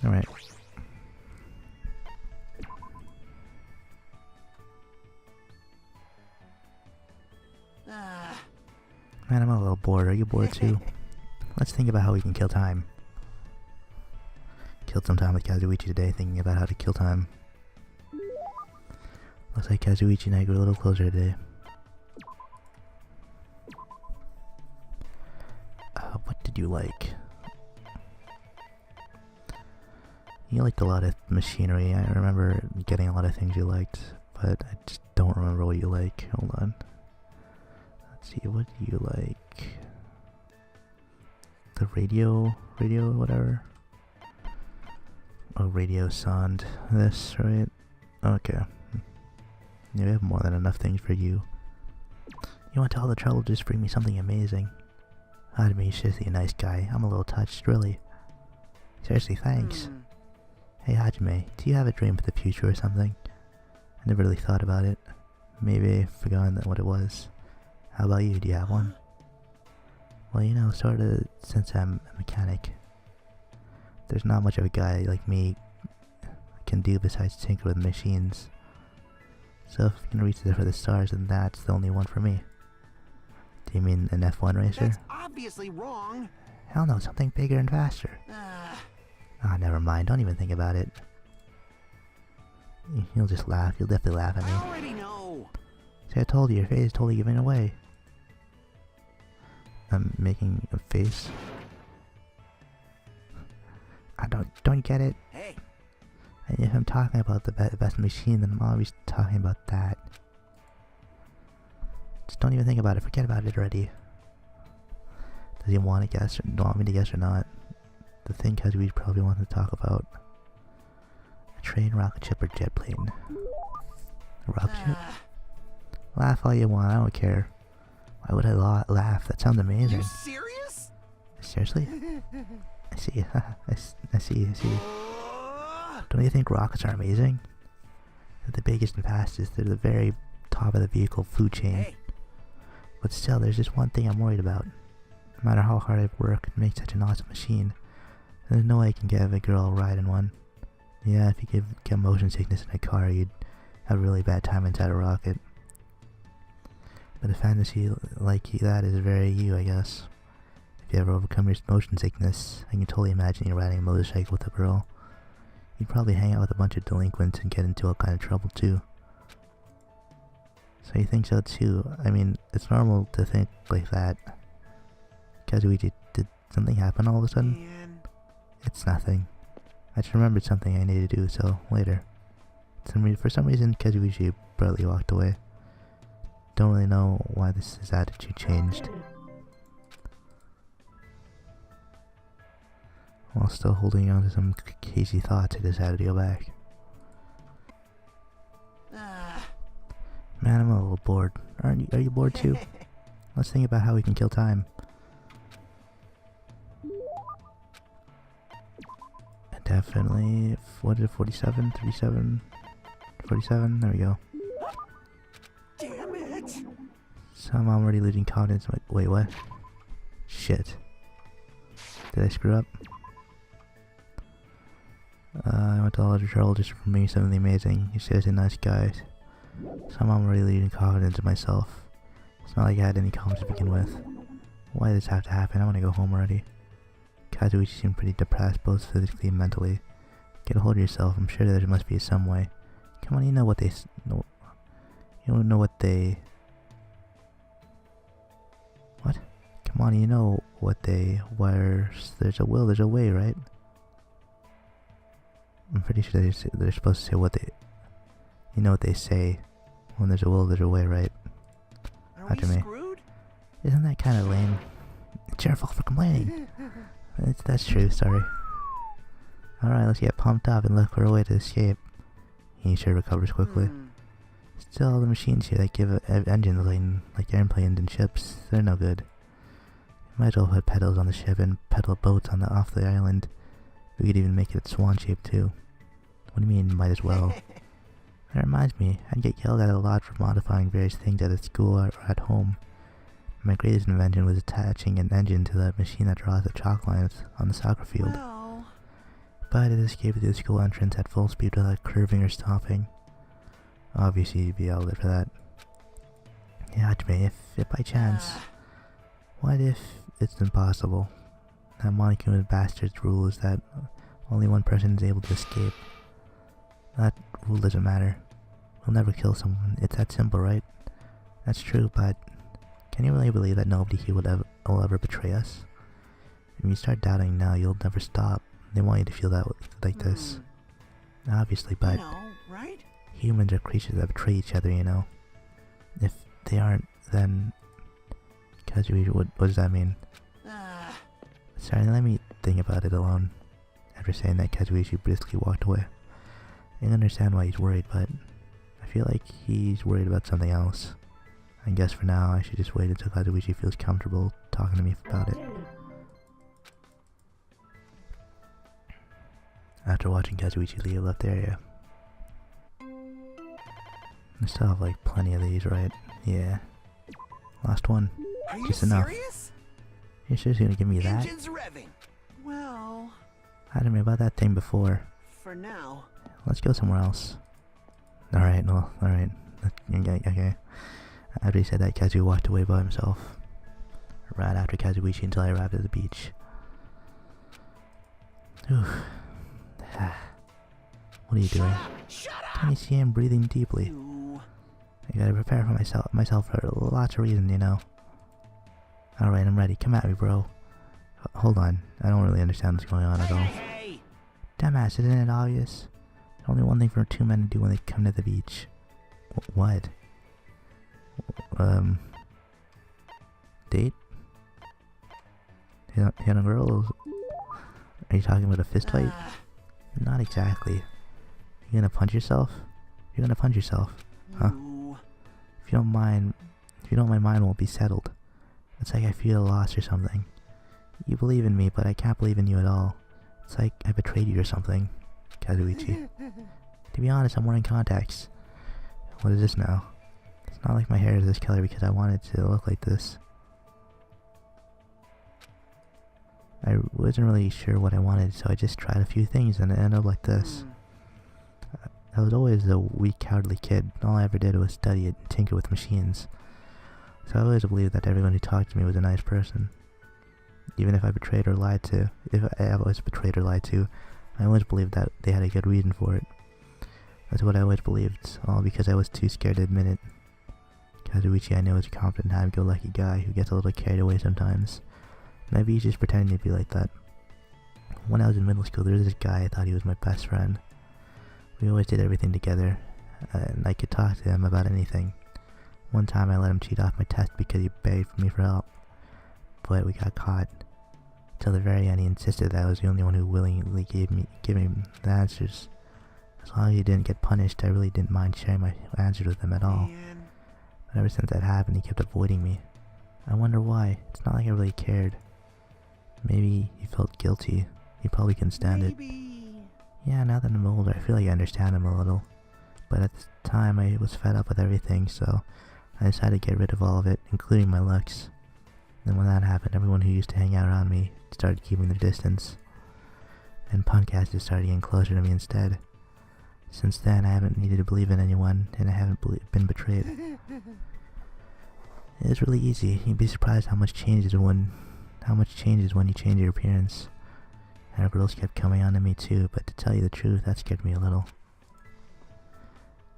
Alright. Man, I'm a little bored. Are you bored too? Let's think about how we can kill time. Killed some time with Kazuichi today, thinking about how to kill time. Looks like Kazuichi and I grew a little closer today. What did you like? You liked a lot of machinery. I remember getting a lot of things you liked, but I just don't remember what you like. Hold on. Let's see, what do you like? The radio, whatever. Oh, radio sound. This, right? Okay. Yeah, we have more than enough things for you. You went to all the trouble to just bring me something amazing. Hajime, you're seriously a nice guy. I'm a little touched, really. Seriously, thanks. Hey Hajime, do you have a dream for the future or something? I never really thought about it. Maybe I've forgotten what it was. How about you? Do you have one? Well, you know, sorta, since I'm a mechanic, there's not much of a guy like me can do besides tinker with machines. So if we can reach for the stars, then that's the only one for me. Do you mean an F1 racer? That's obviously wrong. Hell no, something bigger and faster. Ah, never mind. Don't even think about it. You'll just laugh. You'll definitely laugh at me. I already know. See, I told you, your face is totally giving away. I'm making a face. I don't get it. Hey. And if I'm talking about the best machine, then I'm always talking about that. Just don't even think about it. Forget about it already. Does he want to guess? Or want me to guess or not? The thing Kazuichi probably wants to talk about. A train, rocket ship, or jet plane. A rocket ship? Laugh all you want. I don't care. Why would I laugh? That sounds amazing. You serious? Seriously? I see. I see. Don't you think rockets are amazing? They're the biggest and fastest. They're the very top of the vehicle food chain. Hey. But still, there's just one thing I'm worried about. No matter how hard I work to make such an awesome machine, there's no way I can give a girl a ride in one. Yeah, if you get motion sickness in a car, you'd have a really bad time inside a rocket. But a fantasy like that is very you, I guess. If you ever overcome your motion sickness, I can totally imagine you riding a motorcycle with a girl. You'd probably hang out with a bunch of delinquents and get into all kind of trouble too. So you think so too? I mean, it's normal to think like that. Kazuichi, did something happen all of a sudden? Man. It's nothing. I just remembered something I need to do, so later. For some reason, Kazuichi abruptly walked away. Don't really know why his attitude changed. While still holding on to some hazy thoughts, I decided to go back. Man, I'm a little bored. Are you bored too? Let's think about how we can kill time. Definitely, what is it, 47, 37, 47, there we go. Damn it! So I'm already losing confidence. Wait, what? Shit. Did I screw up? I went to all the trouble just for me something amazing. You're seriously nice guys. So I'm already losing confidence in myself. It's not like I had any confidence to begin with. Why did this have to happen? I want to go home already. Kazuichi seemed pretty depressed, both physically and mentally. Get a hold of yourself. I'm sure there must be some way. Come on, you know what they... No, you don't know what they... What? Come on, you know what they... Where there's a will, there's a way, right? I'm pretty sure they're supposed to say what they... You know what they say. When there's a will, there's a way, right? Are we screwed? Isn't that kind of lame? It's your fault for complaining. That's true, sorry. Alright, let's get pumped up and look for a way to escape. He sure recovers quickly. Still, the machines here that give engines like airplanes and ships, they're no good. Might as well put pedals on the ship and pedal boats off the island. We could even make it swan shaped too. What do you mean, might as well? That reminds me, I'd get yelled at a lot for modifying various things at school or at home. My greatest invention was attaching an engine to the machine that draws the chalk lines on the soccer field. Well. But I did escape through the school entrance at full speed without curving or stopping. Obviously, you'd be yelled at for that. Yeah, Hajime, if by chance, what if it's impossible? That Monokuma bastard's rule is that only one person is able to escape. That rule doesn't matter. We'll never kill someone. It's that simple, right? That's true, but can you really believe that nobody here will ever betray us? If you start doubting now, you'll never stop. They want you to feel that like this. Obviously, but right? Humans are creatures that betray each other, you know? If they aren't, then... Kazuichi, what does that mean? Sorry, let me think about it alone. After saying that, Kazuichi briskly walked away. I can understand why he's worried, but I feel like he's worried about something else. I guess for now, I should just wait until Kazuichi feels comfortable talking to me about it. After watching Kazuichi leave, left the area. I still have like plenty of these, right? Yeah. Last one. Are you just enough. Serious? You're seriously gonna give me that? Engine's revving. Well, I told me about that thing before. for now. Let's go somewhere else. Alright, well, alright. Okay. After he said that, Kazu walked away by himself. Right after Kazuichi until I arrived at the beach. What are you doing? Shut Can you see I'm breathing deeply? I gotta prepare for myself for lots of reasons, you know. Alright, I'm ready. Come at me, bro. Hold on. I don't really understand what's going on at all. Hey. Dumbass, isn't it obvious? There's only one thing for two men to do when they come to the beach. What? Date? Hit on a girl? Are you talking about a fist fight? Not exactly. You gonna punch yourself? You're gonna punch yourself, huh? If you don't mind, my mind won't be settled. It's like I feel lost or something. You believe in me, but I can't believe in you at all. It's like I betrayed you or something, Kazuichi. To be honest, I'm wearing contacts. What is this now? It's not like my hair is this color because I wanted to look like this. I wasn't really sure what I wanted, so I just tried a few things and it ended up like this. I was always a weak, cowardly kid. All I ever did was study it and tinker with machines. So I always believed that everyone who talked to me was a nice person. Even if I betrayed or lied to. I always believed that they had a good reason for it. That's what I always believed, all because I was too scared to admit it. Kazuichi I know is a confident, happy-go-lucky guy who gets a little carried away sometimes. Maybe he's just pretending to be like that. When I was in middle school, there was this guy I thought he was my best friend. We always did everything together, and I could talk to him about anything. One time I let him cheat off my test because he begged me for help, but we got caught. Till the very end he insisted that I was the only one who willingly gave me the answers. As long as he didn't get punished, I really didn't mind sharing my answers with him at all. But ever since that happened, he kept avoiding me. I wonder why. It's not like I really cared. Maybe he felt guilty. He probably couldn't stand it. Yeah, now that I'm older, I feel like I understand him a little. But at the time, I was fed up with everything, so I decided to get rid of all of it, including my looks. Then when that happened, everyone who used to hang out around me started keeping their distance. And punkasses started getting closer to me instead. Since then, I haven't needed to believe in anyone, and I haven't been betrayed. It's really easy. You'd be surprised how much changes when you change your appearance. And girls kept coming on to me too, but to tell you the truth, that scared me a little.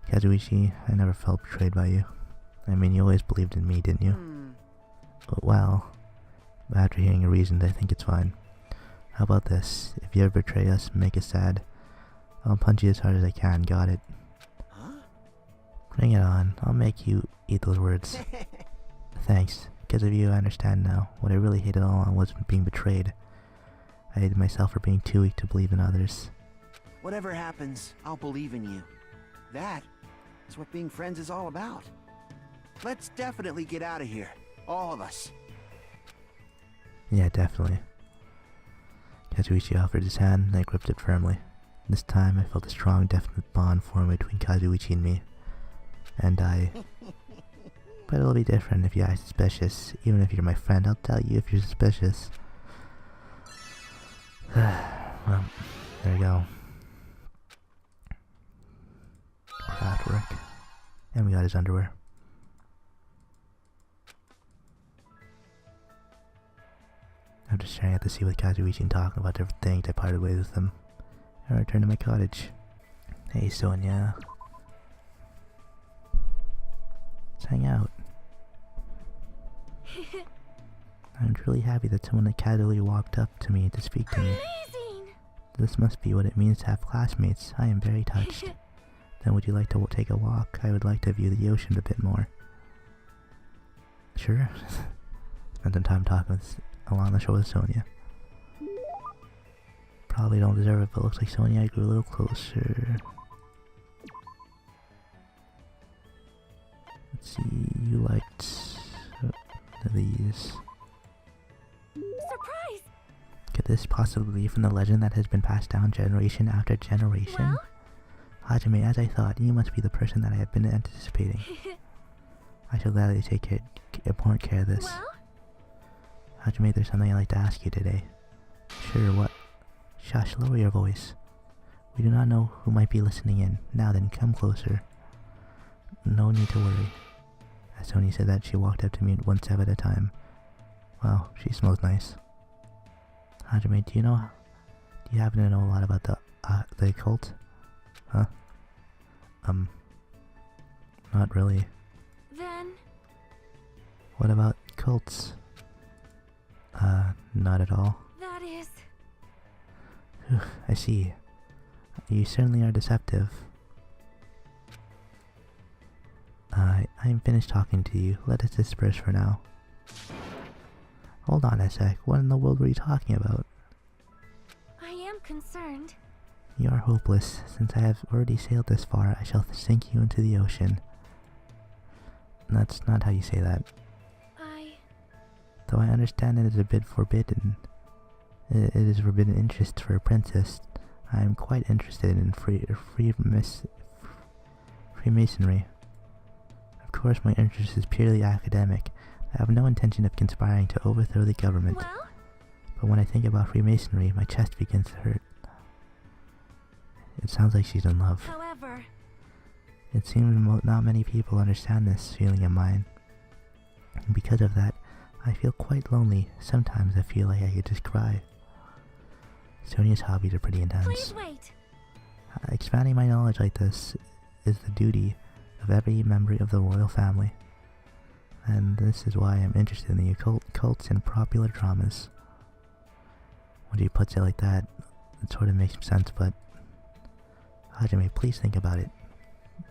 Kazuichi, I never felt betrayed by you. I mean, you always believed in me, didn't you? Well, after hearing your reasons, I think it's fine. How about this? If you ever betray us, make us sad, I'll punch you as hard as I can, got it? Bring it on, I'll make you eat those words. Thanks. Because of you, I understand now. What I really hated all along wasn't being betrayed. I hated myself for being too weak to believe in others. Whatever happens, I'll believe in you. That is what being friends is all about. Let's definitely get out of here. All of us. Yeah, definitely. Kazuichi offered his hand, and I gripped it firmly. This time, I felt a strong, definite bond form between Kazuichi and me. And But it'll be different if you act suspicious. Even if you're my friend, I'll tell you if you're suspicious. Well, There we go. Craft work. And we got his underwear. I'm just staring at the sea with Kazuichi and talking about different things. I parted ways with him. I returned to my cottage. Hey Sonia. Let's hang out. I'm truly happy that someone casually walked up to me to speak to me. Amazing! This must be what it means to have classmates. I am very touched. Then would you like to take a walk? I would like to view the ocean a bit more. Sure. Spent some time talking along the shore with Sonia. Probably don't deserve it, but looks like Sonia grew a little closer. Let's see, you liked these. Surprise! Could this possibly be from the legend that has been passed down generation after generation? Well? Hajime, as I thought, you must be the person that I have been anticipating. I shall gladly take important care of this. Well? Hajime, there's something I'd like to ask you today. Sure, what? Shush, lower your voice. We do not know who might be listening in. Now then, come closer. No need to worry. As Sonia said that, she walked up to me one step at a time. Wow, she smells nice. Hajime, do you happen to know a lot about the occult? Huh? Not really. Then... What about cults? Not at all. that is... Whew, I see. You certainly are deceptive. I'm finished talking to you. Let us disperse for now. Hold on a sec. What in the world were you talking about? I am concerned. You are hopeless. Since I have already sailed this far, I shall sink you into the ocean. That's not how you say that. Though I understand it is a bit forbidden. It is forbidden interest for a princess. I am quite interested in Freemasonry. Of course, my interest is purely academic. I have no intention of conspiring to overthrow the government. Well? But when I think about Freemasonry, my chest begins to hurt. It sounds like she's in love. However... It seems not many people understand this feeling of mine. And because of that, I feel quite lonely. Sometimes I feel like I could just cry. Sonia's hobbies are pretty intense. Please wait. Expanding my knowledge like this is the duty of every member of the royal family. And this is why I'm interested in the occult, cults, and popular dramas. When he puts it like that, it sort of makes sense, but... Hajime, please think about it.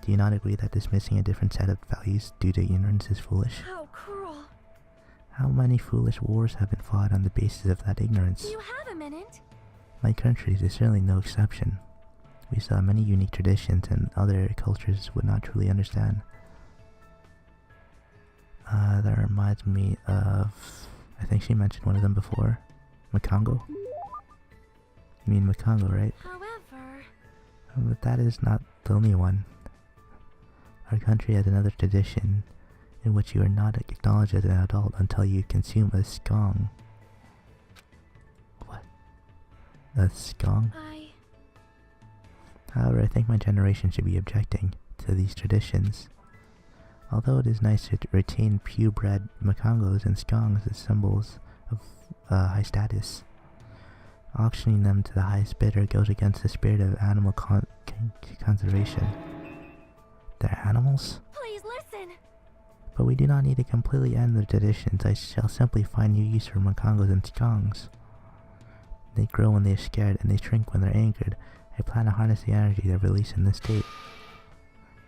Do you not agree that dismissing a different set of values due to ignorance is foolish? How cruel. How many foolish wars have been fought on the basis of that ignorance? Do you have a minute? My country is certainly no exception. We saw many unique traditions and other cultures would not truly understand. That reminds me of... I think she mentioned one of them before. Makongo? You mean Makongo, right? However... But that is not the only one. Our country has another tradition in which you are not acknowledged as an adult until you consume a skong. What? A skong? However, I think my generation should be objecting to these traditions. Although it is nice to retain purebred makongos and skongs as symbols of high status, auctioning them to the highest bidder goes against the spirit of animal conservation. They're animals? Please listen! But we do not need to completely end the traditions. I shall simply find new use for makongos and skongs. They grow when they are scared and they shrink when they're angered. I plan to harness the energy they release in this state.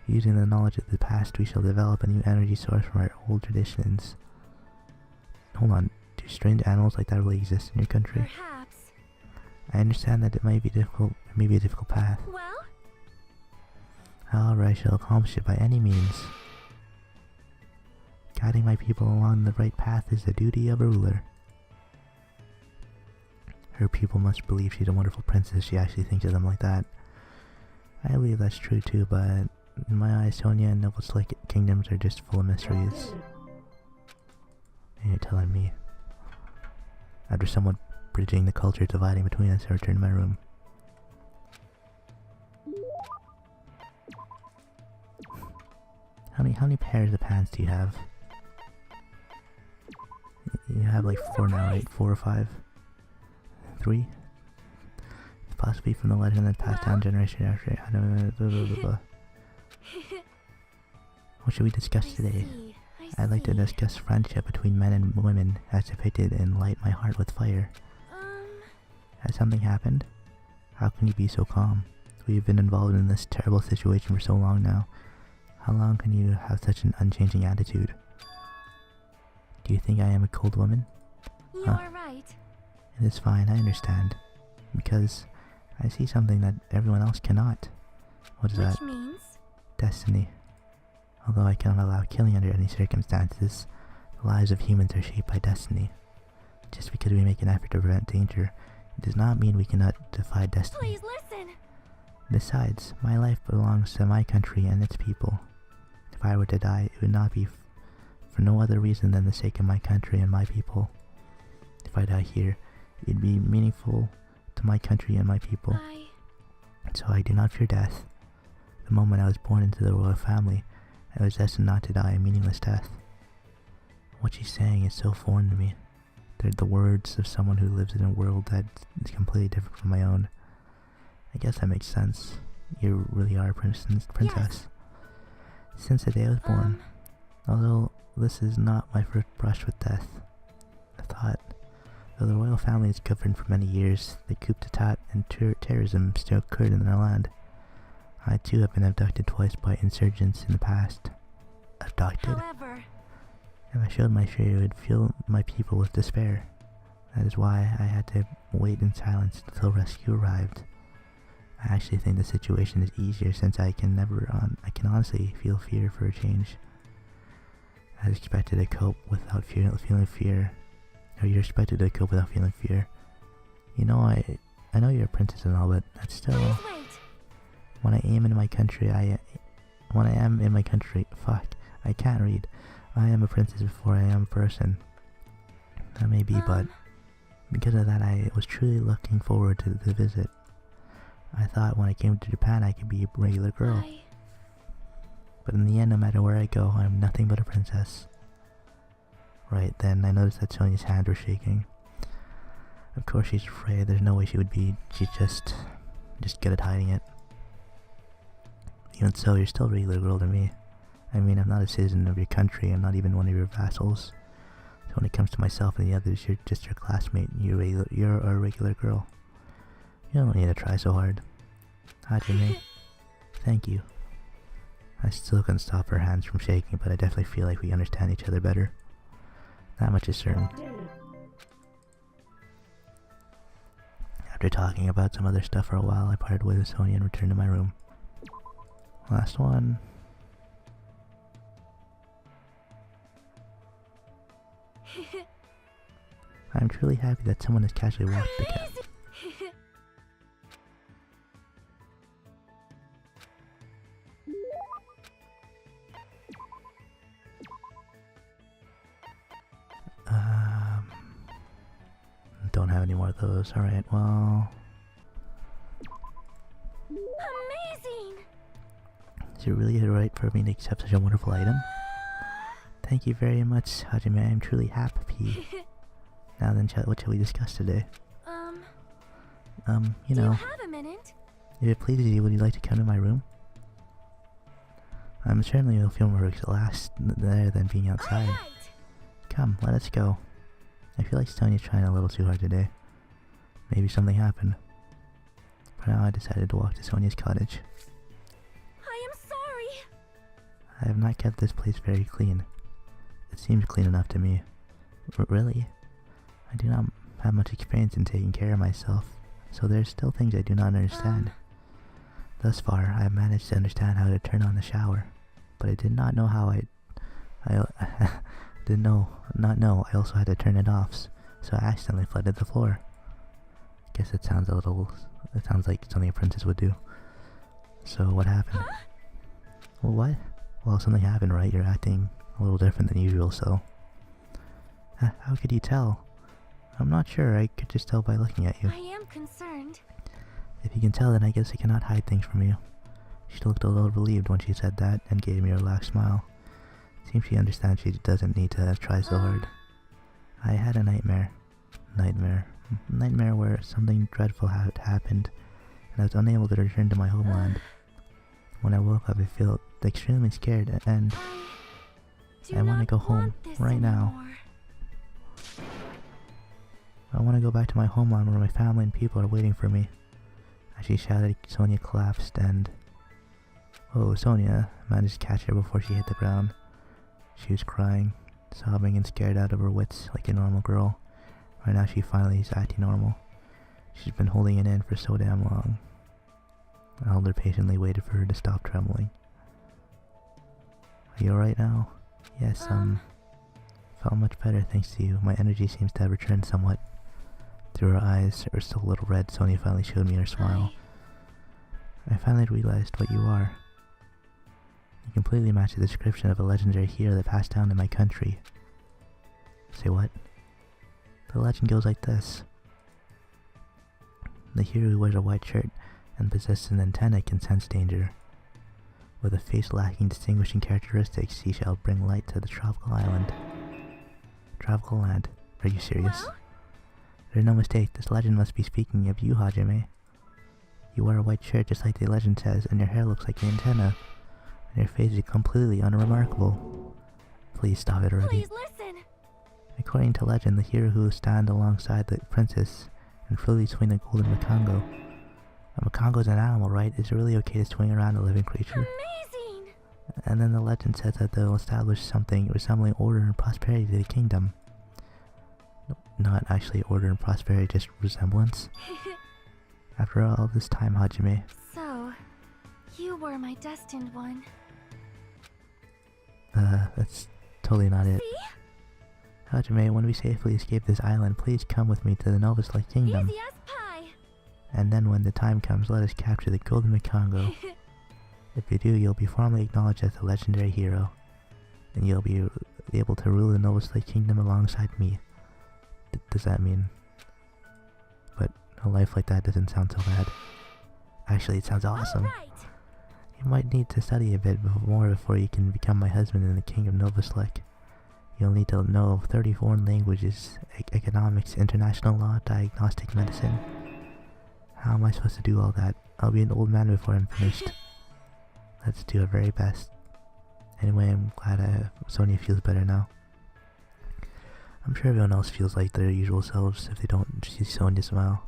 Using the knowledge of the past, we shall develop a new energy source from our old traditions. Hold on, do strange animals like that really exist in your country? Perhaps. I understand that it might be difficult, it may be a difficult path. Well? However, I shall accomplish it by any means. Guiding my people along the right path is the duty of a ruler. Her people must believe she's a wonderful princess. She actually thinks of them like that. I believe that's true too, but in my eyes, Sonia and Nobles like kingdoms are just full of mysteries. And you're telling me. After somewhat bridging the culture dividing between us, I returned to my room. How many pairs of pants do you have? You have like 4 now, right? 4 or 5? 3? Possibly from the legend that passed down generation after. I don't know. What should we discuss today? I'd like to discuss friendship between men and women as depicted in Light My Heart with Fire. Has something happened? How can you be so calm? We've been involved in this terrible situation for so long now. How long can you have such an unchanging attitude? Do you think I am a cold woman? You're right. It is fine, I understand. Because I see something that everyone else cannot. What is that? Which means? Destiny. Although I cannot allow killing under any circumstances, the lives of humans are shaped by destiny. Just because we make an effort to prevent danger, it does not mean we cannot defy destiny. Please listen. Besides, my life belongs to my country and its people. If I were to die, it would not be for no other reason than the sake of my country and my people. If I die here, it would be meaningful to my country and my people. So I do not fear death. The moment I was born into the royal family, I was destined not to die a meaningless death. What she's saying is so foreign to me. They're the words of someone who lives in a world that is completely different from my own. I guess that makes sense. You really are a princess. Yes. Since the day I was born, although this is not my first brush with death, I thought, though the royal family is governed for many years, the coup d'etat and terrorism still occurred in their land. I too have been abducted twice by insurgents in the past. Abducted? However, if I showed my fear, it would fill my people with despair. That is why I had to wait in silence until rescue arrived. I actually think the situation is easier since I can honestly feel fear for a change. I was expected to cope without feeling fear. Or you're expected to cope without feeling fear. You know, I know you're a princess and all, but that's still... please wait. When I am in my country, fuck, I can't read. I am a princess before I am a person. That may be, but because of that, I was truly looking forward to the visit. I thought when I came to Japan, I could be a regular girl. But in the end, no matter where I go, I'm nothing but a princess. Right then, I noticed that Sonia's hands were shaking. Of course, she's afraid. There's no way she would be. She's just good at hiding it. Even so, you're still a regular girl to me. I mean, I'm not a citizen of your country. I'm not even one of your vassals. So when it comes to myself and the others, you're just your classmate. You're a regular girl. You don't need to try so hard. Hajime. Thank you. I still couldn't stop her hands from shaking, but I definitely feel like we understand each other better. That much is certain. After talking about some other stuff for a while, I parted ways with Sonia and returned to my room. Last one. I'm truly happy that someone has casually walked the cat. Don't have any more of those. Alright, well... Amazing! Is it really right for me to accept such a wonderful item? Thank you very much, Hajime. I am truly happy. Now then, what shall we discuss today? You know... Do you have a minute? If it pleases you, would you like to come to my room? I'm certainly will feel more relaxed there than being outside. Alright. Come, let us go. I feel like Sonia's trying a little too hard today. Maybe something happened. For now, I decided to walk to Sonia's cottage. I am sorry. I have not kept this place very clean. It seems clean enough to me. Really? I do not have much experience in taking care of myself, so there's still things I do not understand. Thus far, I have managed to understand how to turn on the shower, but I did not know how I I also had to turn it off, so I accidentally flooded the floor. Guess it sounds like something a princess would do. So what happened? Well, what? Well, something happened, right? You're acting a little different than usual, so... how could you tell? I'm not sure, I could just tell by looking at you. I am concerned. If you can tell, then I guess I cannot hide things from you. She looked a little relieved when she said that and gave me a relaxed smile. Seems she understands she doesn't need to try so hard. I had a nightmare. Nightmare where something dreadful had happened, and I was unable to return to my homeland. When I woke up, I felt extremely scared, and I want to go home right now. I want to go back to my homeland where my family and people are waiting for me. As she shouted, Sonia collapsed and... Oh, Sonia managed to catch her before she hit the ground. She was crying, sobbing and scared out of her wits like a normal girl. Right now she finally is acting normal. She's been holding it in for so damn long. I held her patiently, waited for her to stop trembling. Are you alright now? Yes, felt much better thanks to you. My energy seems to have returned somewhat. Through her eyes, that were still a little red, Sonia finally showed me her smile. I finally realized what you are. You completely match the description of a legendary hero that passed down in my country. Say what? The legend goes like this. The hero who wears a white shirt and possesses an antenna can sense danger. With a face lacking distinguishing characteristics, he shall bring light to the tropical island. Tropical land? Are you serious? Well? There's no mistake, this legend must be speaking of you, Hajime. You wear a white shirt just like the legend says, and your hair looks like an antenna. And your face is completely unremarkable. Please stop it already. Please listen. According to legend, the hero who stands alongside the princess and freely swing the golden makango. A makango is an animal, right? Is it really okay to swing around a living creature? Amazing. And then the legend says that they'll establish something resembling order and prosperity to the kingdom. Not actually order and prosperity, just resemblance. After all this time, Hajime. So, you were my destined one. That's totally not it. See? Hajime, when we safely escape this island, please come with me to the Novus Lake Kingdom. Easy as pie. And then when the time comes, let us capture the Golden Makango. If you do, you'll be formally acknowledged as a legendary hero. And you'll be able to rule the Novus Lake Kingdom alongside me. Does that mean... But a life like that doesn't sound so bad. Actually, it sounds awesome. All right. You might need to study a bit more before you can become my husband in the King of Novus Lake. You'll need to know 30 foreign languages, economics, international law, diagnostic medicine. How am I supposed to do all that? I'll be an old man before I'm finished. Let's do our very best. Anyway, I'm glad Sonia feels better now. I'm sure everyone else feels like their usual selves if they don't see Sonia smile.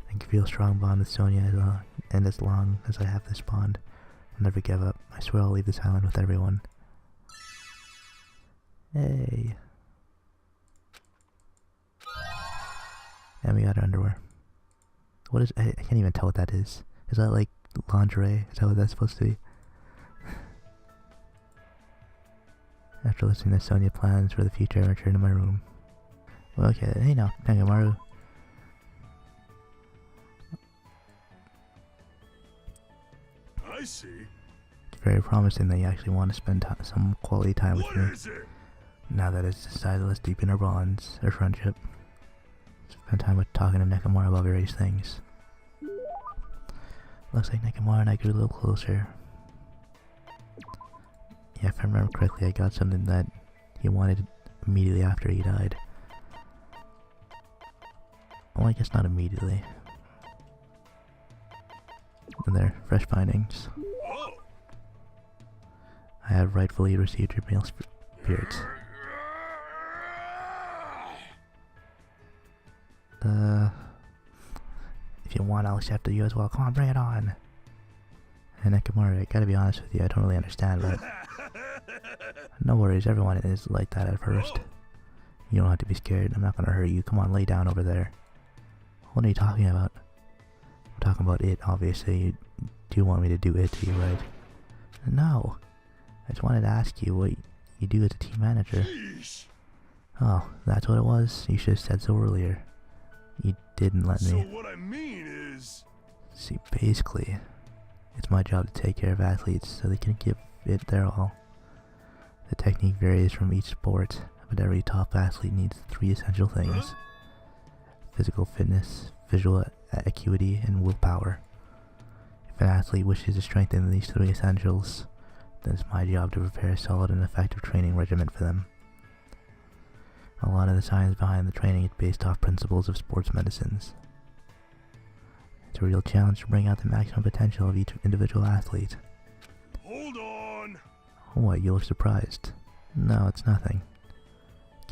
I can feel a strong bond with Sonia, and as long as I have this bond, I'll never give up. I swear I'll leave this island with everyone. Hey. And we got our underwear. What is... I can't even tell what that is. Is that like lingerie? Is that what that's supposed to be? After listening to Sonia plans for the future, I return to my room. Well, okay, hey now, Nekomaru. I see. It's very promising that you actually want to spend some quality time with me. What is it? Now that it's decided, let's deepen our bonds, our friendship. Spend time with talking to Nekomaru about various things. Looks like Nekomaru and I grew a little closer. Yeah, if I remember correctly, I got something that he wanted immediately after he died. Well, I guess not immediately. And there, fresh findings. Oh. I have rightfully received your male spirits. If you want, I'll accept you as well. Come on, bring it on. And Nekomaru, I gotta be honest with you, I don't really understand, but no worries, everyone is like that at first. You don't have to be scared, I'm not gonna hurt you. Come on, lay down over there. What are you talking about? I'm talking about it, obviously. You do want me to do it to you, right? No. I just wanted to ask you what you do as a team manager. Jeez. Oh, that's what it was? You should have said so earlier. You didn't let So me. what I mean is... See, basically, it's my job to take care of athletes so they can give it their all. The technique varies from each sport, but every top athlete needs 3 essential things. Physical fitness, visual acuity, and willpower. If If an athlete wishes to strengthen these 3 essentials, then it's my job to prepare a solid and effective training regimen for them. A lot of the science behind the training is based off principles of sports medicines. It's a real challenge to bring out the maximum potential of each individual athlete. Hold on. What, you look surprised? No, it's nothing.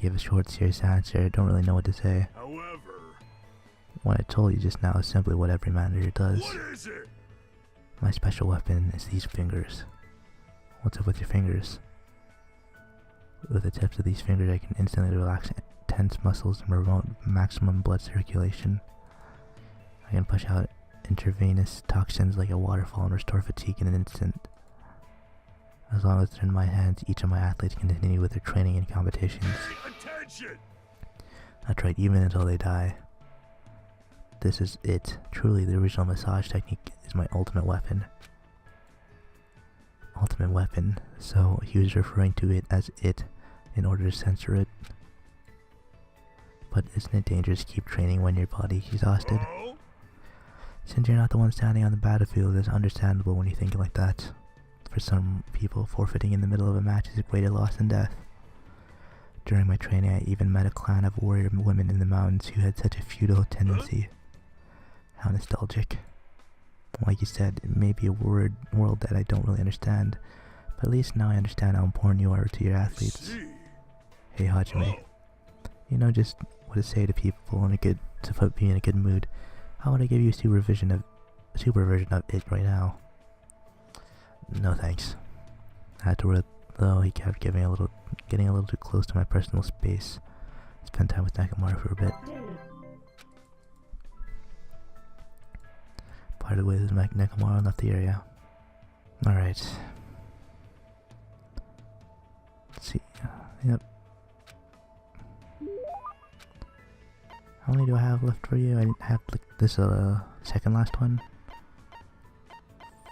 Gave a short, serious answer. I don't really know what to say. However, What I told you just now is simply what every manager does. what is it? My special weapon is these fingers. What's up with your fingers? With the tips of these fingers I can instantly relax tense muscles and promote maximum blood circulation. I can push out intravenous toxins like a waterfall and restore fatigue in an instant. As long as they're in my hands, each of my athletes can continue with their training and competitions. Attention! That's right, even until they die. This is it. Truly, the original massage technique is my ultimate weapon. Ultimate weapon, so he was referring to it as it in order to censor it. But isn't it dangerous to keep training when your body's exhausted? Oh? Since you're not the one standing on the battlefield, it's understandable when you think like that. For some people, forfeiting in the middle of a match is a greater loss than death. During my training, I even met a clan of warrior women in the mountains who had such a feudal tendency. How nostalgic. Like you said, it may be a world that I don't really understand, but at least now I understand how important you are to your athletes. See. Hey Hajime, you know just what to say to people to be in a good mood. How would I give you a supervision of it right now? No thanks. Afterward, though, he kept getting a little too close to my personal space. Spent time with Nekomaru for a bit. Parted ways with Nekomaru and left the area. Alright. Let's see. Yep. How many do I have left for you? I didn't have this second last one.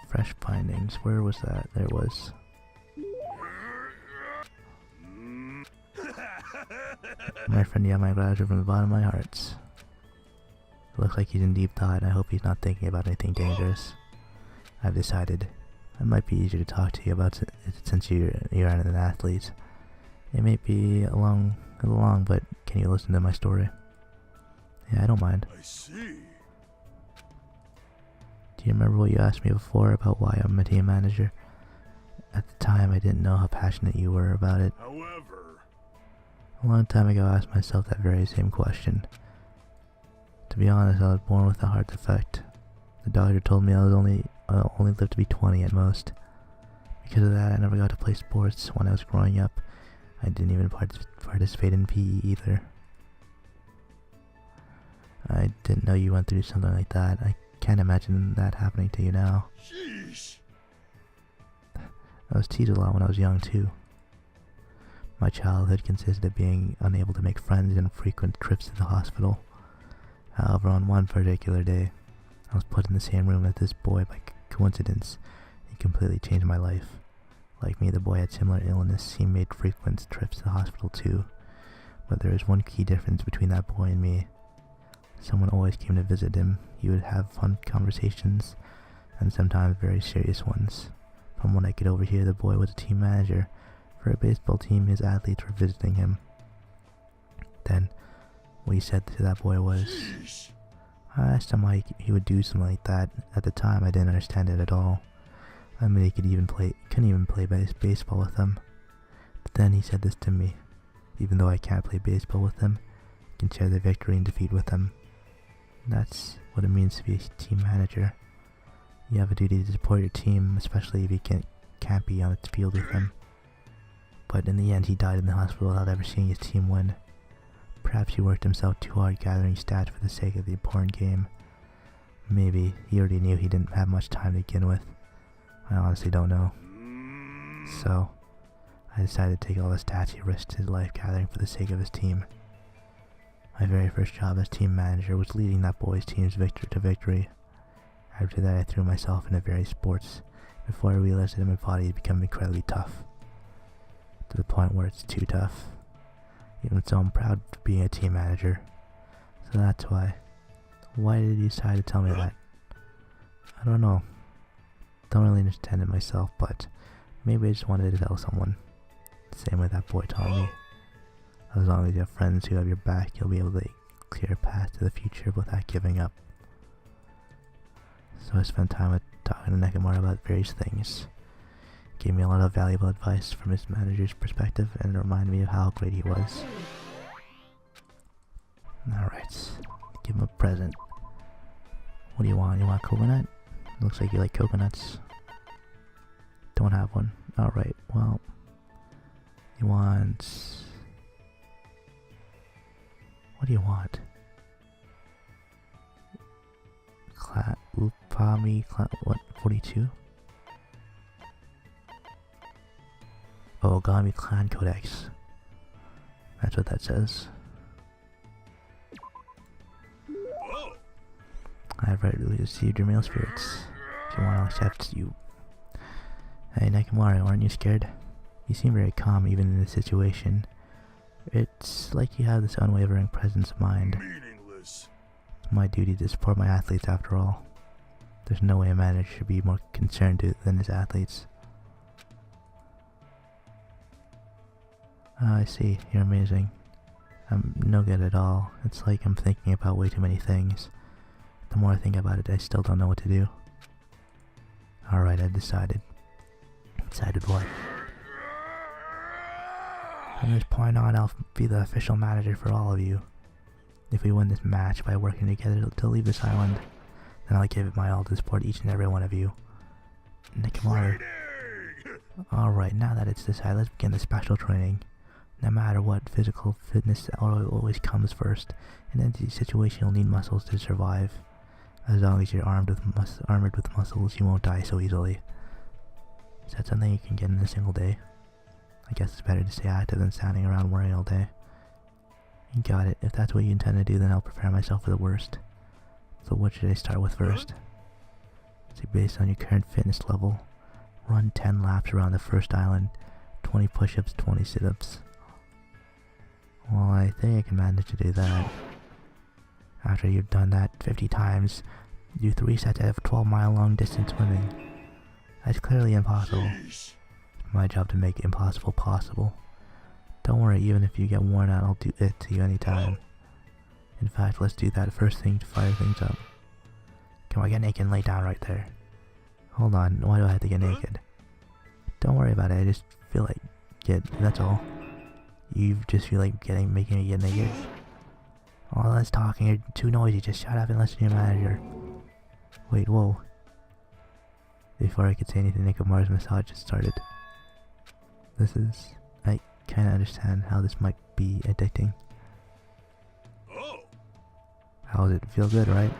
Fresh findings. Where was that? There it was. My friend Yamai graduated from the bottom of my heart. It looks like he's in deep thought. I hope he's not thinking about anything dangerous. I've decided it might be easier to talk to you about it since you're an athlete. It may be a little long, but can you listen to my story? Yeah, I don't mind. I see. Do you remember what you asked me before about why I'm a team manager? At the time, I didn't know how passionate you were about it. However, A long time ago, I asked myself that very same question. To be honest, I was born with a heart defect. The doctor told me I'll only live to be 20 at most. Because of that, I never got to play sports when I was growing up. I didn't even participate in PE either. I didn't know you went through something like that. I can't imagine that happening to you now. sheesh. I was teased a lot when I was young too. My childhood consisted of being unable to make friends and frequent trips to the hospital. However, on one particular day, I was put in the same room as this boy by coincidence. It completely changed my life. Like me, the boy had similar illness. He made frequent trips to the hospital too. But there is one key difference between that boy and me. Someone always came to visit him. He would have fun conversations, and sometimes very serious ones. From what I could overhear, the boy was a team manager. For a baseball team, his athletes were visiting him. Then, what he said to that boy was, Sheesh. I asked him why he would do something like that. At the time, I didn't understand it at all. I mean, he couldn't even play baseball with them. But then he said this to me. Even though I can't play baseball with them, I can share the victory and defeat with them. That's what it means to be a team manager. You have a duty to support your team, especially if you can't be on the field with them. But in the end, he died in the hospital without ever seeing his team win. Perhaps he worked himself too hard gathering stats for the sake of the important game. Maybe he already knew he didn't have much time to begin with. I honestly don't know. So, I decided to take all the stats he risked his life gathering for the sake of his team. My very first job as team manager was leading that boy's team's to victory. After that, I threw myself into various sports before I realized that my body had become incredibly tough. To the point where it's too tough. Even so, I'm proud of being a team manager. So that's why. Why did you decide to tell me that? I don't know. Don't really understand it myself, but maybe I just wanted to tell someone. Same way that boy told me. As long as you have friends who have your back, you'll be able to clear a path to the future without giving up. So I spent time with talking to Nekomaru about various things. Gave me a lot of valuable advice from his manager's perspective, and it reminded me of how great he was. Alright, give him a present. What do you want? You want coconut? Looks like you like coconuts. Don't have one. Alright, well, you want... What do you want? What, 42? Ogami Clan Codex. That's what that says. Oh. I've already received your mail spirits. If you want, I'll accept you. Hey Nekomaru, aren't you scared? You seem very calm even in this situation. It's like you have this unwavering presence of mind. Meaningless. It's my duty to support my athletes after all. There's no way a manager should be more concerned than his athletes. I see, you're amazing. I'm no good at all. It's like I'm thinking about way too many things. The more I think about it, I still don't know what to do. Alright, I decided. Decided what? From this point on, I'll be the official manager for all of you. If we win this match by working together to leave this island, then I'll give it my all to support each and every one of you. Nekomaru. Alright, now that it's decided, let's begin the special training. No matter what, physical fitness always comes first. In any situation, you'll need muscles to survive. As long as you're armored with muscles, you won't die so easily. Is that something you can get in a single day? I guess it's better to stay active than standing around worrying all day. You got it. If that's what you intend to do, then I'll prepare myself for the worst. So what should I start with first? So based on your current fitness level, run 10 laps around the first island, 20 push-ups, 20 sit-ups. Well, I think I can manage to do that. After you've done that 50 times, do 3 sets of 12-mile long distance swimming. That's clearly impossible. It's my job to make impossible possible. Don't worry, even if you get worn out, I'll do it to you anytime. In fact, let's do that first thing to fire things up. Come on, get naked and lay down right there. Hold on, why do I have to get naked? Don't worry about it, I just feel like that's all. You just feel like making me get naked? All that's talking, you're too noisy, just shut up and listen to your manager. Wait, whoa. Before I could say anything, Nekomaru's massage just started. I kinda understand how this might be addicting. Oh. How does it feel? Good, right?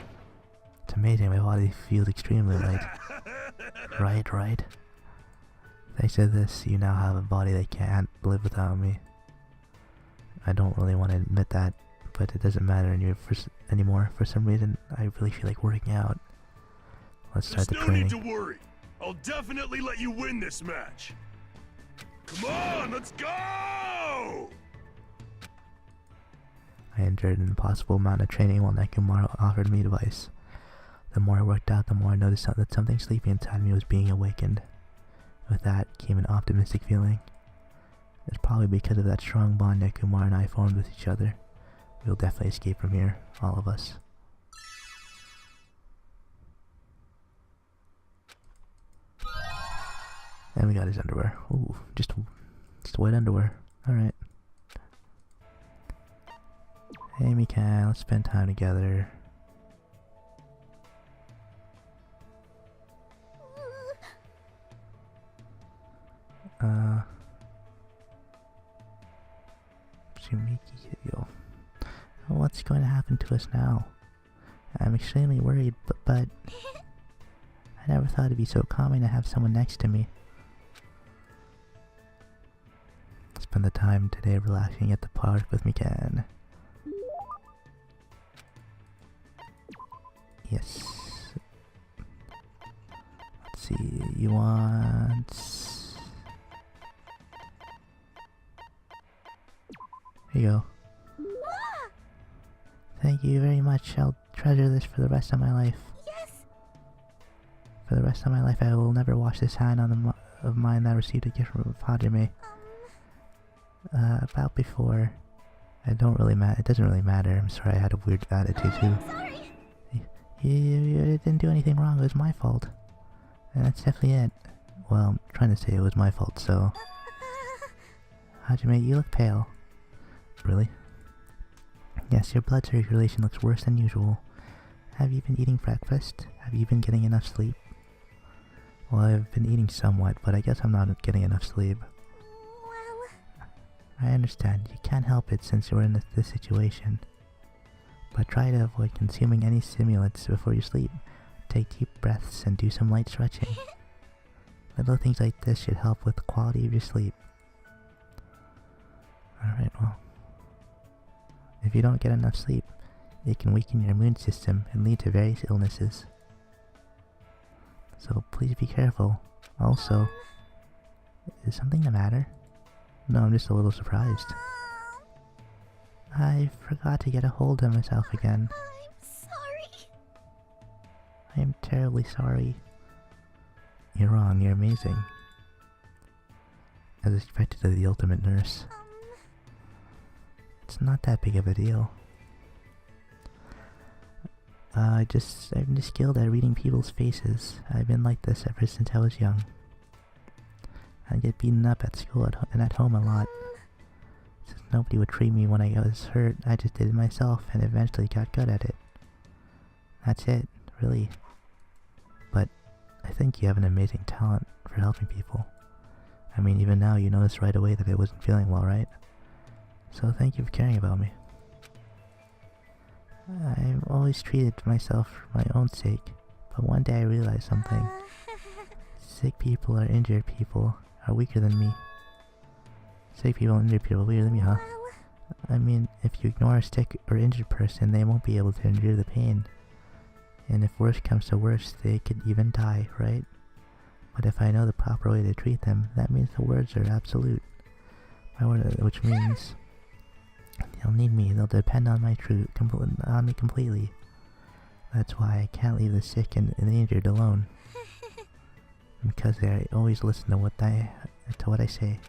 It's amazing, my body feels extremely light. Right? Thanks to this, you now have a body that can't live without me. I don't really want to admit that, but it doesn't matter anymore. For some reason, I really feel like working out. Let's start the training. There's no need to worry. I'll definitely let you win this match. Come on, let's go! I endured an impossible amount of training while Nekomaru offered me advice. The more I worked out, the more I noticed that something sleepy inside me was being awakened. With that came an optimistic feeling. It's probably because of that strong bond Nekomaru and I formed with each other. We'll definitely escape from here, all of us. And we got his underwear. Ooh, just wet underwear. Alright. Hey Mikan, let's spend time together. Tsumiki, yo. What's going to happen to us now? I'm extremely worried, but I never thought it'd be so calming to have someone next to me. Spend the time today relaxing at the park with Mikan. Yes. Let's see, you want... Here you go. Thank you very much. I'll treasure this for the rest of my life. Yes. For the rest of my life, I will never wash this hand of mine that received a gift from Hajime. About before. It doesn't really matter. I'm sorry, I had a weird attitude too. Sorry. You didn't do anything wrong, it was my fault. And that's definitely it. Well, I'm trying to say it was my fault, so... Hajime, you look pale. Really? Yes, your blood circulation looks worse than usual. Have you been eating breakfast? Have you been getting enough sleep? Well, I've been eating somewhat, but I guess I'm not getting enough sleep. Well... I understand. You can't help it since you're in this situation. But try to avoid consuming any stimulants before you sleep. Take deep breaths and do some light stretching. Little things like this should help with the quality of your sleep. Alright, well. If you don't get enough sleep, it can weaken your immune system and lead to various illnesses. So please be careful. Also, is something the matter? No, I'm just a little surprised. I forgot to get a hold of myself again. I'm sorry. I am terribly sorry. You're wrong, you're amazing. As expected of the ultimate nurse. It's not that big of a deal. I'm just skilled at reading people's faces. I've been like this ever since I was young. I get beaten up at school and at home a lot. Since nobody would treat me when I was hurt, I just did it myself and eventually got good at it. That's it, really. But I think you have an amazing talent for helping people. I mean, even now you noticed right away that I wasn't feeling well, right? So thank you for caring about me. I've always treated myself for my own sake, but one day I realized something. Sick people or injured people are weaker than me. Sick people and injured people are weaker than me, huh? I mean, if you ignore a sick or injured person, they won't be able to endure the pain. And if worse comes to worse, they could even die, right? But if I know the proper way to treat them, that means the words are absolute. Which means they'll need me, they'll depend on me completely. That's why I can't leave the sick and the injured alone. Because they always listen to what I say.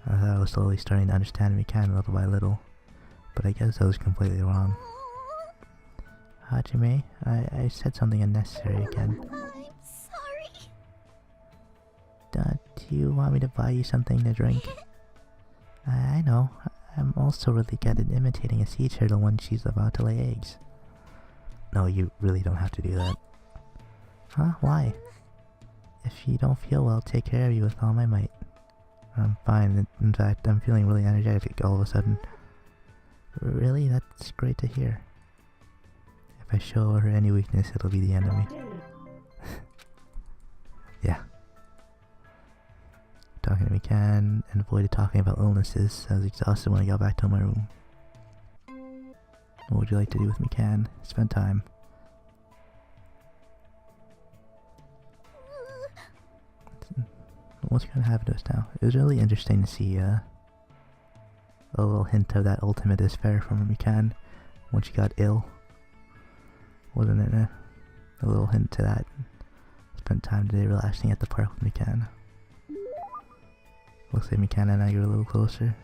I thought I was slowly starting to understand Mikan little by little, but I guess I was completely wrong. Hajime, I said something unnecessary again. I'm sorry. Do you want me to buy you something to drink? I know. I'm also really good at imitating a sea turtle when she's about to lay eggs. No, you really don't have to do that. Huh? Why? If you don't feel well, I'll take care of you with all my might. I'm fine. In fact, I'm feeling really energetic all of a sudden. Really? That's great to hear. If I show her any weakness, it'll be the end of me. Yeah. Talking to Mikan and avoided talking about illnesses. I was exhausted when I got back to my room. What would you like to do with Mikan? Spend time. What's gonna happen to us now? It was really interesting to see a little hint of that ultimate despair from Mikan when she got ill. Wasn't it a little hint to that? Spent time today relaxing at the park with Mikan. Looks like Mikan and I are a little closer.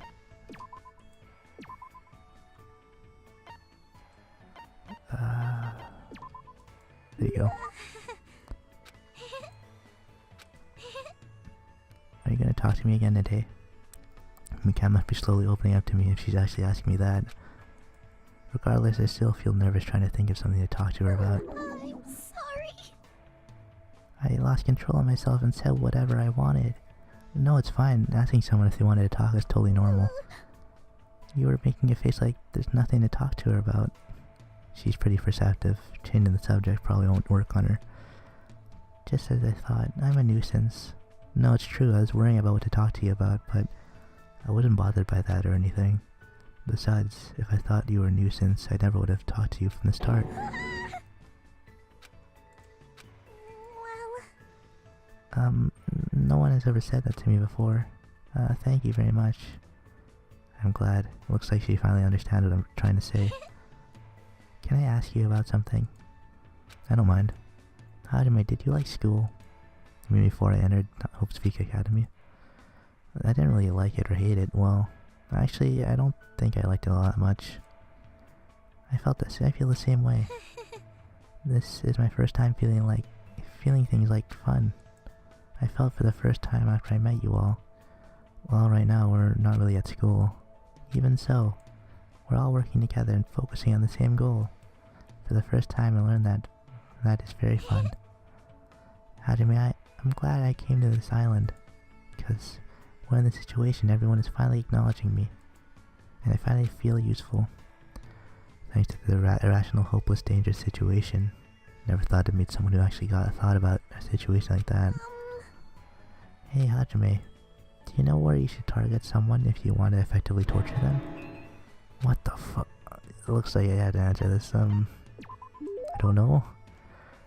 There you go. Are you gonna talk to me again today? Mikan must be slowly opening up to me if she's actually asking me that. Regardless, I still feel nervous trying to think of something to talk to her about. I'm sorry. I lost control of myself and said whatever I wanted. No, it's fine. Asking someone if they wanted to talk is totally normal. You were making a face like there's nothing to talk to her about. She's pretty perceptive. Changing the subject probably won't work on her. Just as I thought, I'm a nuisance. No, it's true, I was worrying about what to talk to you about, but I wasn't bothered by that or anything. Besides, if I thought you were a nuisance, I never would have talked to you from the start. No one has ever said that to me before. Thank you very much. I'm glad. Looks like she finally understands what I'm trying to say. Can I ask you about something? I don't mind. Hajime, did you like school? I mean, before I entered Hope's Peak Academy. I didn't really like it or hate it. Well, actually, I don't think I liked it all that much. I feel the same way. This is my first time feeling things like fun. I felt for the first time after I met you all. Well, right now we're not really at school. Even so, we're all working together and focusing on the same goal. For the first time I learned that is very fun. Hajime, I'm glad I came to this island, because when in this situation everyone is finally acknowledging me, and I finally feel useful. Thanks to the irrational, hopeless, dangerous situation. Never thought to meet someone who actually thought about a situation like that. Hey Hajime, do you know where you should target someone if you want to effectively torture them? What the fuck? It looks like I had to answer this, I don't know.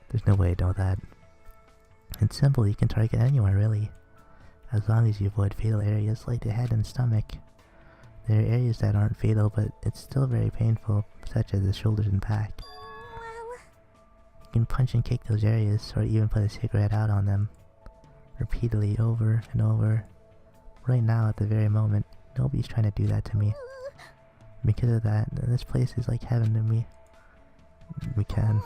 There's no way I know that. It's simple, you can target anywhere really. As long as you avoid fatal areas like the head and stomach. There are areas that aren't fatal, but it's still very painful, such as the shoulders and back. You can punch and kick those areas, or even put a cigarette out on them. Repeatedly, over and over. Right now, at the very moment, nobody's trying to do that to me. Because of that, this place is like heaven to me. Mikan.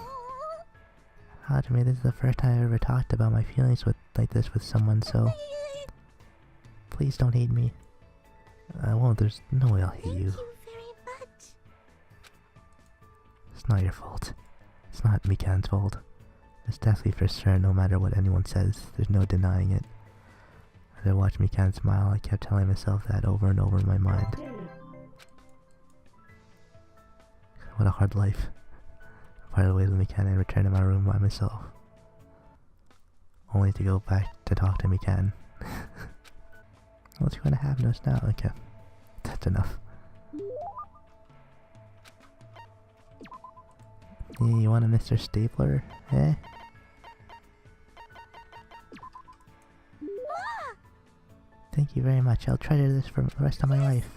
Hajime, this is the first time I've ever talked about my feelings like this with someone, so... Please don't hate me. I won't, there's no way I'll hate you. Thank you very much. It's not your fault. It's not Mikan's fault. It's definitely for sure, no matter what anyone says, there's no denying it. As I watched Mikan smile, I kept telling myself that over and over in my mind. What a hard life. I parted ways with Mikan and returned to my room by myself. Only to go back to talk to Mikan. What's going to happen to us now? Okay, that's enough. Hey, you want a Mr. Stapler? Eh? Thank you very much. I'll treasure this for the rest of my life.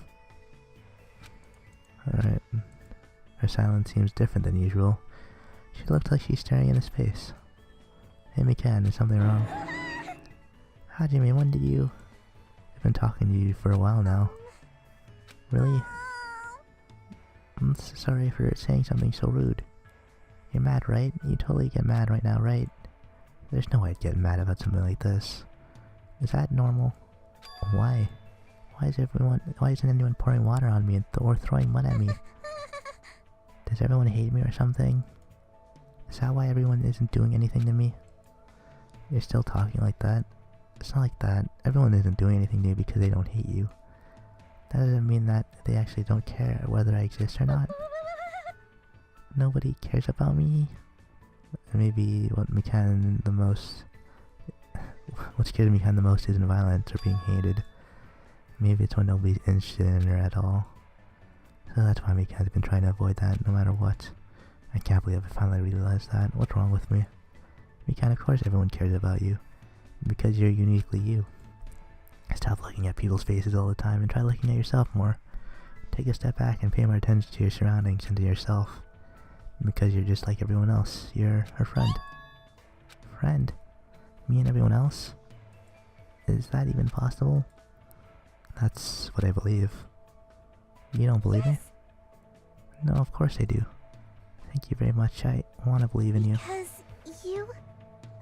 Alright. Her silence seems different than usual. She looks like she's staring into space. Hey Mikan, is something wrong? Hajime, when did you... I've been talking to you for a while now. Really? I'm so sorry for saying something so rude. You're mad, right? You totally get mad right now, right? There's no way I'd get mad about something like this. Is that normal? Why? Why isn't anyone pouring water on me or throwing mud at me? Does everyone hate me or something? Is that why everyone isn't doing anything to me? You're still talking like that? It's not like that. Everyone isn't doing anything to you because they don't hate you. That doesn't mean that they actually don't care whether I exist or not. Nobody cares about me. Maybe what scares Mikan the most isn't violence or being hated. Maybe it's when nobody's interested in her at all. So that's why Mikan's been trying to avoid that no matter what. I can't believe I finally realized that. What's wrong with me? Mikan, of course everyone cares about you. Because you're uniquely you. Stop looking at people's faces all the time and try looking at yourself more. Take a step back and pay more attention to your surroundings and to yourself. Because you're just like everyone else. You're her friend. Friend? Me and everyone else? Is that even possible? That's what I believe. You don't believe me? No, of course I do. Thank you very much. I want to believe in you. Because you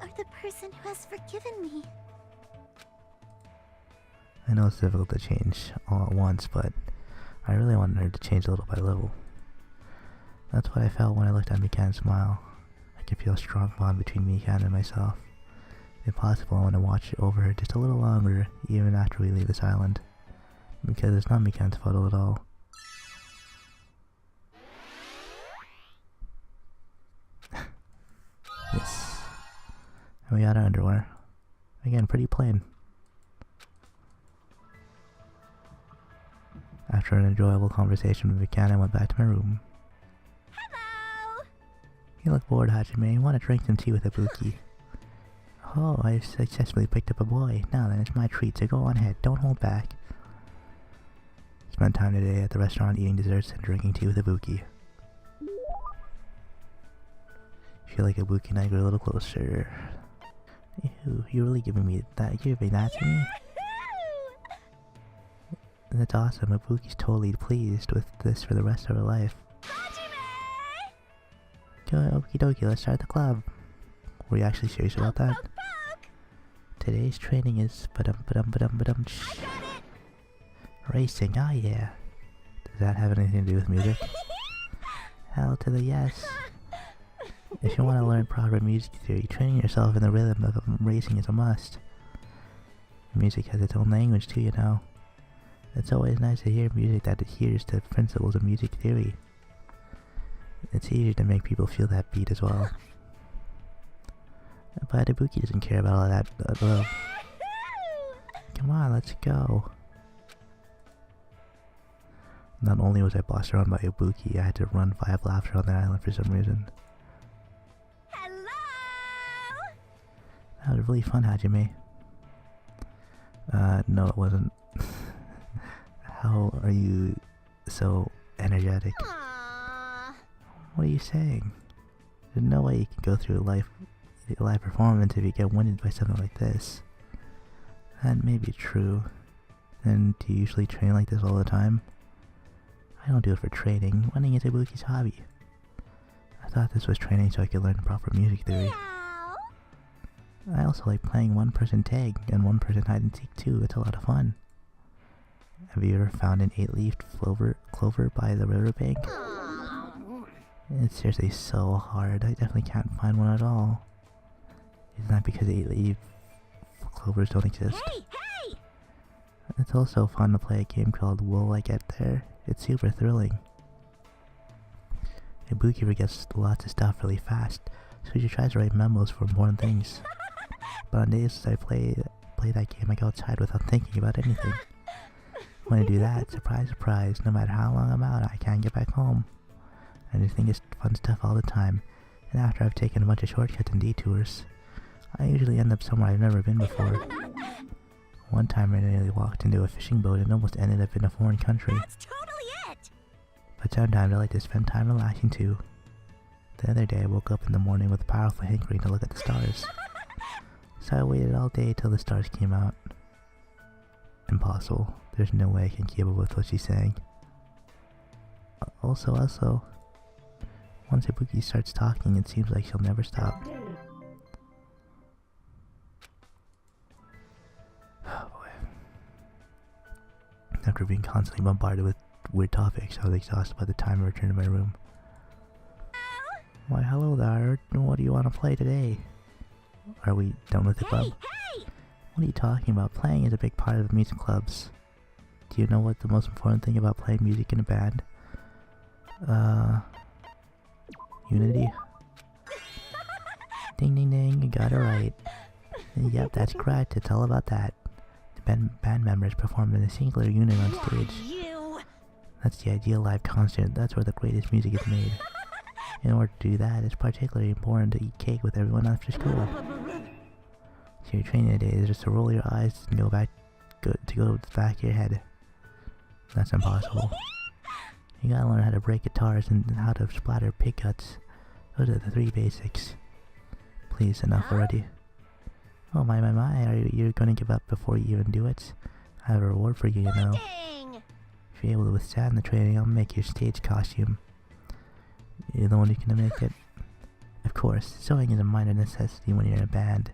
are the person who has forgiven me. I know it's difficult to change all at once, but I really wanted her to change little by little. That's what I felt when I looked at Mikan's smile. I could feel a strong bond between Mikan and myself. If possible, I want to watch over her just a little longer, even after we leave this island. Because it's not Mikan's fault at all. Yes. And we got our underwear. Again, pretty plain. After an enjoyable conversation with Mikan, I went back to my room. Hello! You look bored, Hajime. You want to drink some tea with Ibuki? Oh, I've successfully picked up a boy. Now then, it's my treat, so go on ahead. Don't hold back. Spent time today at the restaurant eating desserts and drinking tea with Ibuki. I feel like Ibuki and I grew a little closer. Ew, you're really giving me that? You're giving that to me? That's awesome. Ibuki's totally pleased with this for the rest of her life. Go, okie dokie, let's start the club. Were you actually serious about that? Today's training is ba-dum. Racing, oh yeah. Does that have anything to do with music? Hell to the yes. If you want to learn proper music theory, training yourself in the rhythm of racing is a must. Music has its own language too, you know. It's always nice to hear music that adheres to the principles of music theory. It's easier to make people feel that beat as well. But Ibuki doesn't care about all that. Come on, let's go. Not only was I bossed around by Ibuki, I had to run 5 laps around the island for some reason. Hello? That was really fun, Hajime. No it wasn't. How are you so energetic? Aww. What are you saying? There's no way you can go through a live performance if you get winded by something like this. That may be true. And do you usually train like this all the time? I don't do it for training. Winning is Ibuki's hobby. I thought this was training so I could learn proper music theory. Meow. I also like playing one-person tag and one-person hide-and-seek too. It's a lot of fun. Have you ever found an 8-leafed clover by the riverbank? Aw. It's seriously so hard. I definitely can't find one at all. Isn't that because 8-leaf clovers don't exist? Hey, hey! It's also fun to play a game called Will I Get There? It's super thrilling. Ibuki forgets lots of stuff really fast, so she tries to write memos for important things. But on days I play that game, I go outside without thinking about anything. When I do that, surprise surprise, no matter how long I'm out, I can't get back home. I just think it's fun stuff all the time, and after I've taken a bunch of shortcuts and detours, I usually end up somewhere I've never been before. One time I nearly walked into a fishing boat and almost ended up in a foreign country. That's totally it! But sometimes I like to spend time relaxing too. The other day I woke up in the morning with a powerful hankering to look at the stars. So I waited all day till the stars came out. Impossible. There's no way I can keep up with what she's saying. Also, once Ibuki starts talking, it seems like she'll never stop. Oh boy. After being constantly bombarded with weird topics, I was exhausted by the time I returned to my room. Why, hello there. What do you want to play today? Are we done with the club? Hey! What are you talking about? Playing is a big part of music clubs. Do you know what the most important thing about playing music in a band? Unity? Ding ding ding, you got it right. Yep, that's correct, it's all about that. The band members perform in a singular unit on stage. You! That's the ideal live concert, that's where the greatest music is made. In order to do that, it's particularly important to eat cake with everyone after school. So your training today is just to roll your eyes and go to the back of your head. That's impossible. You gotta learn how to break guitars and how to splatter pig guts. Those are the 3 basics. Please, enough already. Oh my, are you gonna give up before you even do it? I have a reward for you, you know. If you're able to withstand the training, I'll make your stage costume. You're the one who can make it. Of course, sewing is a minor necessity when you're in a band.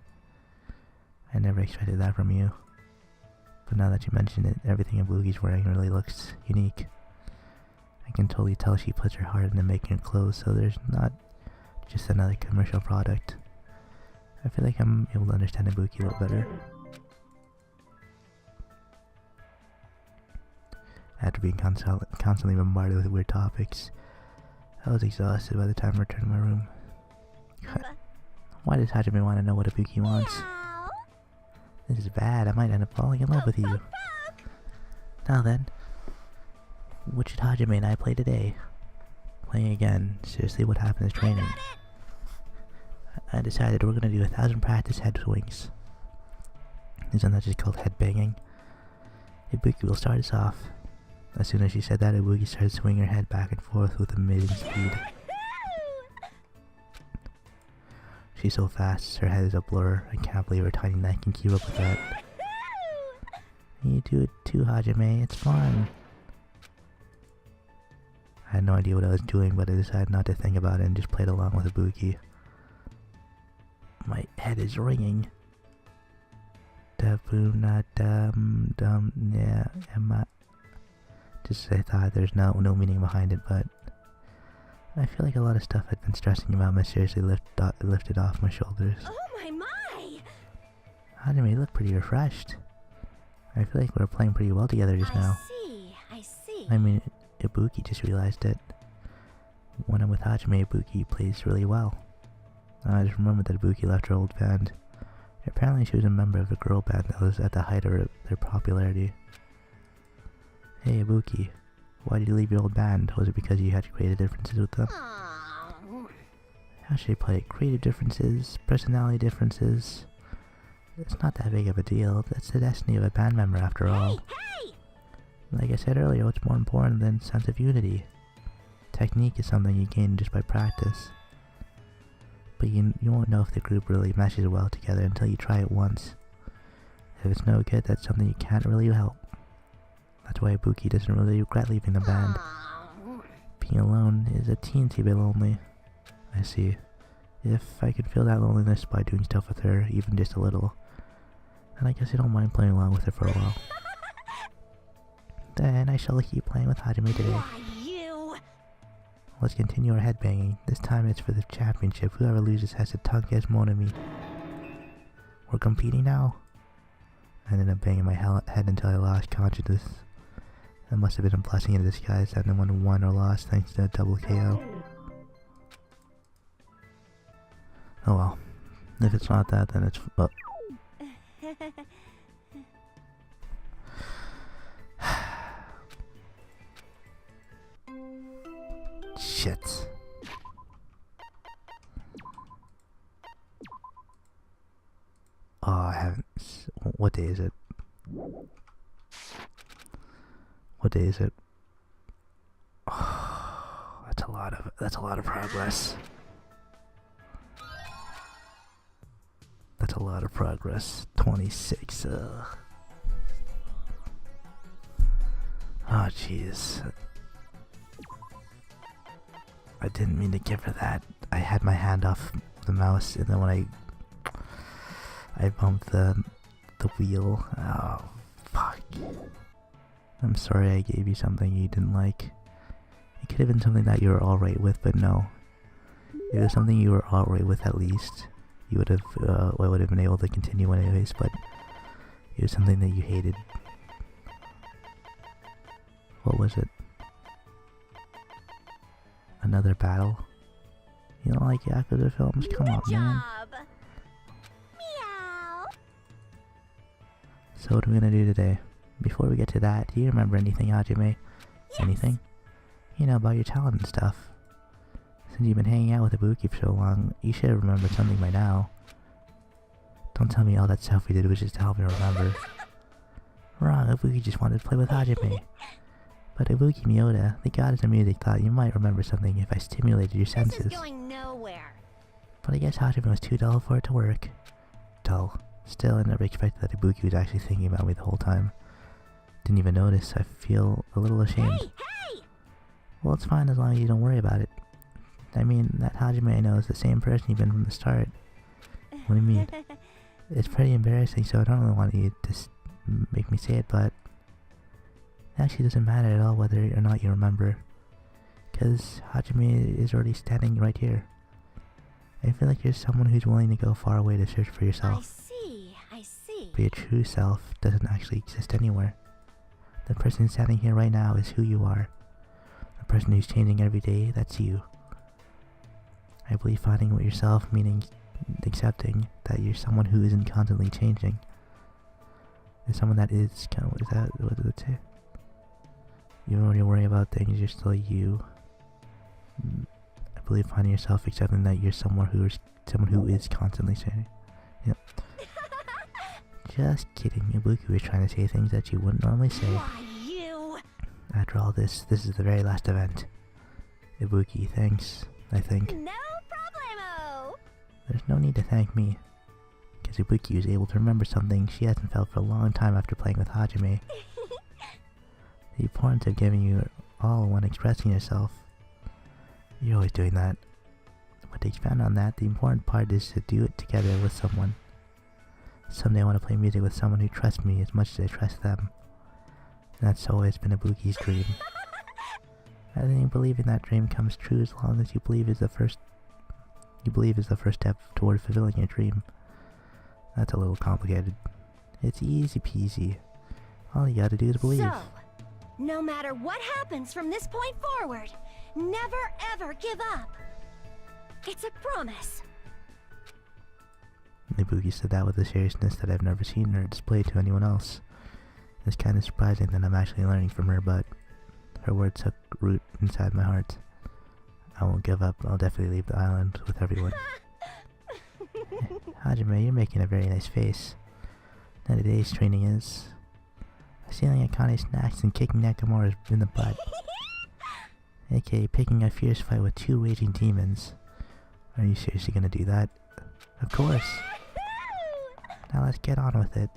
I never expected that from you. But now that you mention it, everything Ibuki's wearing really looks unique. I can totally tell she puts her heart into making her clothes, so there's not just another commercial product. I feel like I'm able to understand Ibuki a little better. After being constantly bombarded with weird topics, I was exhausted by the time I returned to my room. Why does Hajime want to know what Ibuki wants? This is bad, I might end up falling in love with you. Now then, what should Hajime and I play today? Playing again. Seriously, what happened is training. I decided we're gonna do 1,000 practice head swings. Isn't that just called head banging? Ibuki will start us off. As soon as she said that, Ibuki started swinging her head back and forth with amazing speed. She's so fast, her head is a blur. I can't believe her tiny neck can keep up with that. You do it too, Hajime, it's fun. I had no idea what I was doing, but I decided not to think about it and just played along with Ibuki. My head is ringing. Da-boom-na dum yeah, Emma. Just as I thought, there's no meaning behind it, but I feel like a lot of stuff I'd been stressing about mysteriously lifted off my shoulders. Oh my! Hajime, you look pretty refreshed. I feel like we were playing pretty well together just now. I see. I mean, Ibuki just realized it. When I'm with Hajime, Ibuki plays really well. I just remembered that Ibuki left her old band. Apparently she was a member of a girl band that was at the height of their popularity. Hey Ibuki, why did you leave your old band? Was it because you had creative differences with them? How should I put it? Creative differences, personality differences. It's not that big of a deal. That's the destiny of a band member after all. Hey! Like I said earlier, what's more important than sense of unity? Technique is something you gain just by practice. But you won't know if the group really meshes well together until you try it once. If it's no good, that's something you can't really help. That's why Ibuki doesn't really regret leaving the band. Being alone is a teensy bit lonely. I see. If I could feel that loneliness by doing stuff with her, even just a little, then I guess I don't mind playing along with her for a while. Then I shall keep playing with Hajime today. Why, you? Let's continue our headbanging. This time it's for the championship. Whoever loses has to tongue kiss Monami. We're competing now. I ended up banging my head until I lost consciousness. That must have been a blessing in disguise that no one won or lost thanks to a double KO. Oh well. If it's not that, then it's... Oh. Shit. Oh, I haven't... What day is it? What day is it? Oh, that's a lot of progress. That's a lot of progress. 26. Oh, jeez. I didn't mean to give her that. I had my hand off the mouse, and then when I bumped the wheel. Oh, fuck. I'm sorry I gave you something you didn't like. It could have been something that you were alright with, but no. If it was something you were alright with at least, you would have, I would have been able to continue anyways, but it was something that you hated. What was it? Another battle? You don't like Yakuza films? Come on, man. Meow. So what are we gonna do today? Before we get to that, do you remember anything, Hajime? Yes. Anything? You know, about your talent and stuff. Since you've been hanging out with Ibuki for so long, you should have remembered something by now. Don't tell me all that stuff we did was just to help me remember. Wrong, Ibuki just wanted to play with Hajime. But Ibuki Mioda, the goddess of music, thought you might remember something if I stimulated your senses. This is going nowhere. But I guess Hajime was too dull for it to work. Dull. Still, I never expected that Ibuki was actually thinking about me the whole time. Didn't even notice. I feel a little ashamed. Hey! Well, it's fine as long as you don't worry about it. I mean, that Hajime I know is the same person you've been from the start. What do you mean? It's pretty embarrassing, so I don't really want you to make me say it, but it actually doesn't matter at all whether or not you remember. Because Hajime is already standing right here. I feel like you're someone who's willing to go far away to search for yourself. I see. But your true self doesn't actually exist anywhere. The person standing here right now is who you are. The person who's changing every day, that's you. I believe finding what yourself, meaning accepting that you're someone who isn't constantly changing. Is someone that is kind of, what does it say? Even when you're worrying about things, you're still you. I believe finding yourself accepting that you're someone who is constantly changing. Yep. Just kidding. Ibuki was trying to say things that you wouldn't normally say. Why, you? After all this is the very last event. Ibuki, thanks, I think. No problemo. There's no need to thank me. Kazuichi was able to remember something she hasn't felt for a long time after playing with Hajime. The importance of giving you all when expressing yourself. You're always doing that. But to expand on that, the important part is to do it together with someone. Someday I want to play music with someone who trusts me as much as I trust them. That's always been Ibuki's dream. I think believing that dream comes true as long as you believe is the first step toward fulfilling your dream. That's a little complicated. It's easy peasy. All you gotta do is believe. So, no matter what happens from this point forward, never ever give up. It's a promise. Ibuki said that with a seriousness that I've never seen her display to anyone else. It's kind of surprising that I'm actually learning from her, but her words took root inside my heart. I won't give up. I'll definitely leave the island with everyone. Hajime, you're making a very nice face. Now today's training is stealing Akane's snacks and kicking Nekomaru in the butt. aka picking a fierce fight with 2 raging demons. Are you seriously gonna do that? Of course! Now let's get on with it.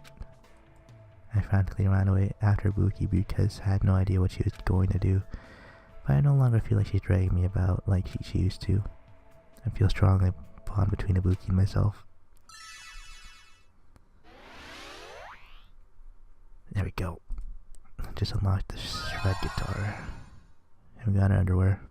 I frantically ran away after Ibuki because I had no idea what she was going to do. But I no longer feel like she's dragging me about like she used to. I feel strongly bond between Ibuki and myself. There we go. Just unlocked the shred guitar. And we got our underwear.